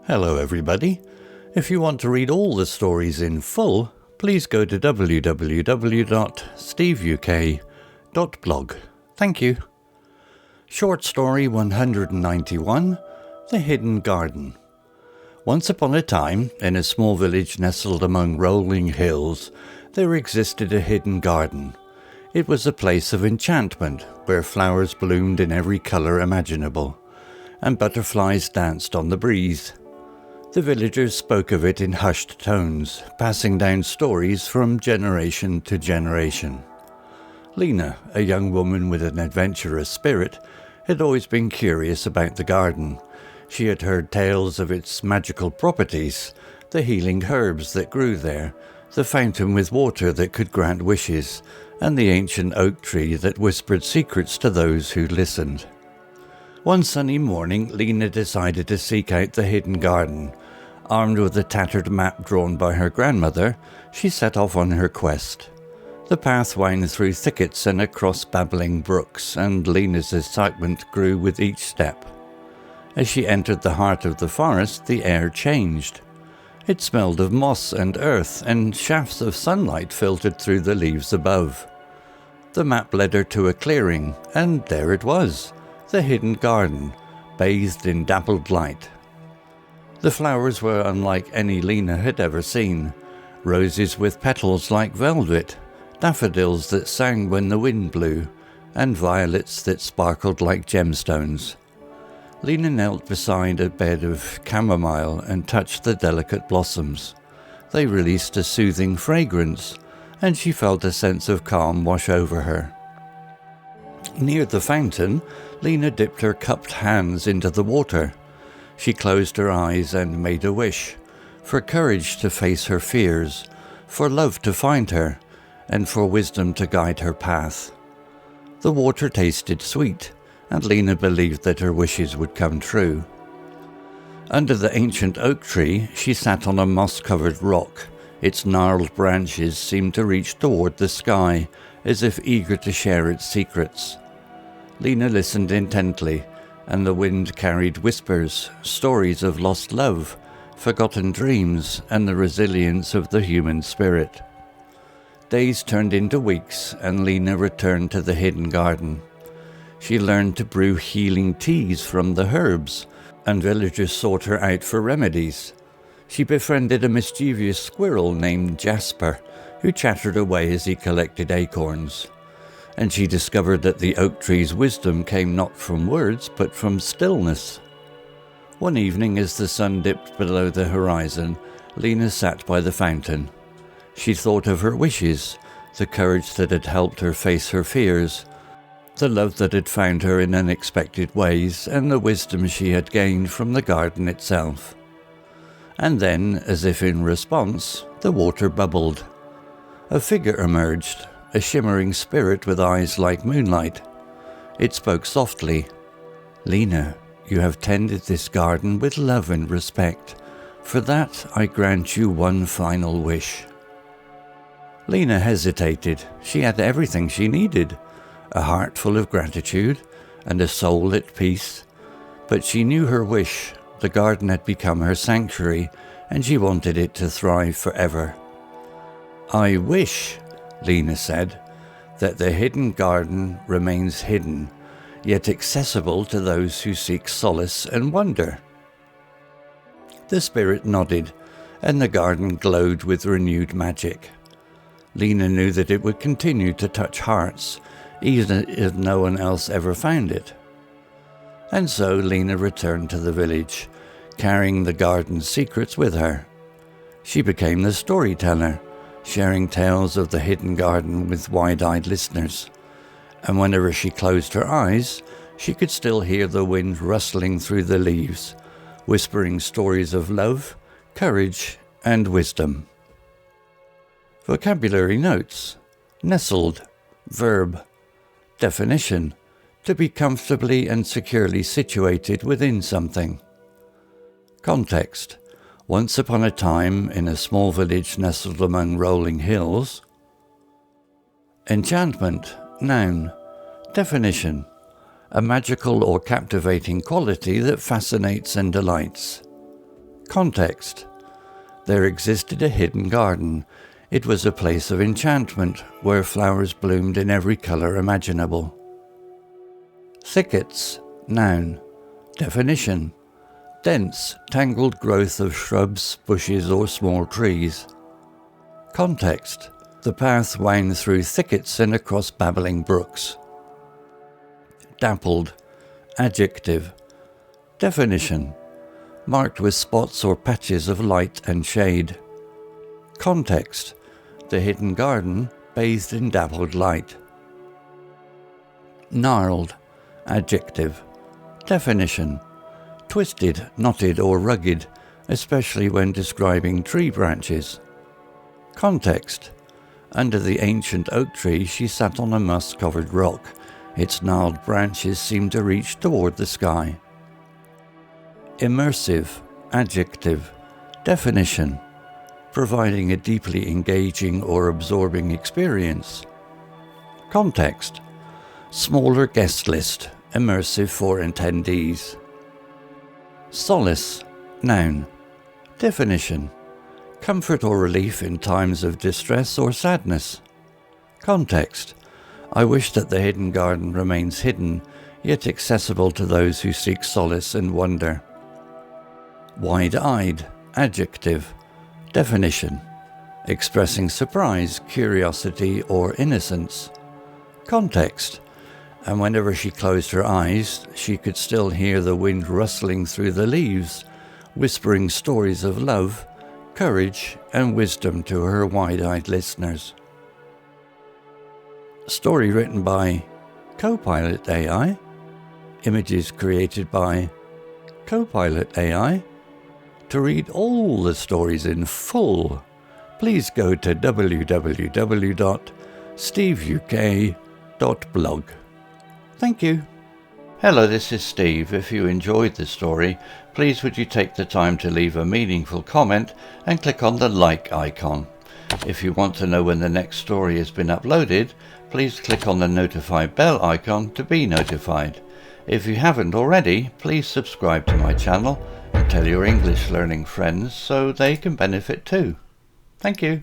Hello everybody. If you want to read all the stories in full, please go to www.steveuk.blog. Thank you. Short story 191, The Hidden Garden. Once upon a time, in a small village nestled among rolling hills, there existed a hidden garden. It was a place of enchantment, where flowers bloomed in every colour imaginable, and butterflies danced on the breeze. The villagers spoke of it in hushed tones, passing down stories from generation to generation. Lena, a young woman with an adventurous spirit, had always been curious about the garden. She had heard tales of its magical properties, the healing herbs that grew there, the fountain with water that could grant wishes, and the ancient oak tree that whispered secrets to those who listened. One sunny morning, Lena decided to seek out the hidden garden. Armed with a tattered map drawn by her grandmother, she set off on her quest. The path wound through thickets and across babbling brooks, and Lena's excitement grew with each step. As she entered the heart of the forest, the air changed. It smelled of moss and earth, and shafts of sunlight filtered through the leaves above. The map led her to a clearing, and there it was, the hidden garden, bathed in dappled light. The flowers were unlike any Lena had ever seen. Roses with petals like velvet, daffodils that sang when the wind blew, and violets that sparkled like gemstones. Lena knelt beside a bed of chamomile and touched the delicate blossoms. They released a soothing fragrance, and she felt a sense of calm wash over her. Near the fountain, Lena dipped her cupped hands into the water. She closed her eyes and made a wish, for courage to face her fears, for love to find her, and for wisdom to guide her path. The water tasted sweet, and Lena believed that her wishes would come true. Under the ancient oak tree, she sat on a moss-covered rock. Its gnarled branches seemed to reach toward the sky, as if eager to share its secrets. Lena listened intently, and the wind carried whispers, stories of lost love, forgotten dreams, and the resilience of the human spirit. Days turned into weeks, and Lena returned to the hidden garden. She learned to brew healing teas from the herbs, and villagers sought her out for remedies. She befriended a mischievous squirrel named Jasper, who chattered away as he collected acorns. And she discovered that the oak tree's wisdom came not from words, but from stillness. One evening, as the sun dipped below the horizon, Lena sat by the fountain. She thought of her wishes, the courage that had helped her face her fears, the love that had found her in unexpected ways, and the wisdom she had gained from the garden itself. And then, as if in response, the water bubbled. A figure emerged, a shimmering spirit with eyes like moonlight. It spoke softly. "Lena, you have tended this garden with love and respect. For that, I grant you one final wish." Lena hesitated. She had everything she needed, a heart full of gratitude and a soul at peace. But she knew her wish. The garden had become her sanctuary, and she wanted it to thrive forever. "I wish," Lena said, "that the hidden garden remains hidden, yet accessible to those who seek solace and wonder." The spirit nodded, and the garden glowed with renewed magic. Lena knew that it would continue to touch hearts, even if no one else ever found it. And so Lena returned to the village, carrying the garden's secrets with her. She became the storyteller, sharing tales of the hidden garden with wide-eyed listeners. And whenever she closed her eyes, she could still hear the wind rustling through the leaves, whispering stories of love, courage, and wisdom. Vocabulary notes. Nestled, verb. Definition: to be comfortably and securely situated within something. Context: once upon a time, in a small village nestled among rolling hills. Enchantment, noun. Definition: a magical or captivating quality that fascinates and delights. Context. There existed a hidden garden. It was a place of enchantment where flowers bloomed in every colour imaginable. Thickets. Noun. Definition. Dense, tangled growth of shrubs, bushes or small trees. Context. The path wound through thickets and across babbling brooks. Dappled. Adjective. Definition. Marked with spots or patches of light and shade. Context. The hidden garden bathed in dappled light. Gnarled. Adjective. Definition. Twisted, knotted or rugged, especially when describing tree branches. Context. Under the ancient oak tree she sat on a moss-covered rock. Its gnarled branches seemed to reach toward the sky. Immersive. Adjective. Definition. Providing a deeply engaging or absorbing experience. Context. Smaller guest list, immersive for attendees. Solace. Noun. Definition. Comfort or relief in times of distress or sadness. Context. I wish that the hidden garden remains hidden, yet accessible to those who seek solace and wonder. Wide-eyed. Adjective. Definition. Expressing surprise, curiosity or innocence. Context. And whenever she closed her eyes, she could still hear the wind rustling through the leaves, whispering stories of love, courage and wisdom to her wide-eyed listeners. Story written by Copilot AI. Images created by Copilot AI. To read all the stories in full, please go to www.steveuk.blog. Thank you. Hello, this is Steve. If you enjoyed this story, please would you take the time to leave a meaningful comment and click on the like icon. If you want to know when the next story has been uploaded, please click on the notify bell icon to be notified. If you haven't already, please subscribe to my channel and tell your English learning friends so they can benefit too. Thank you.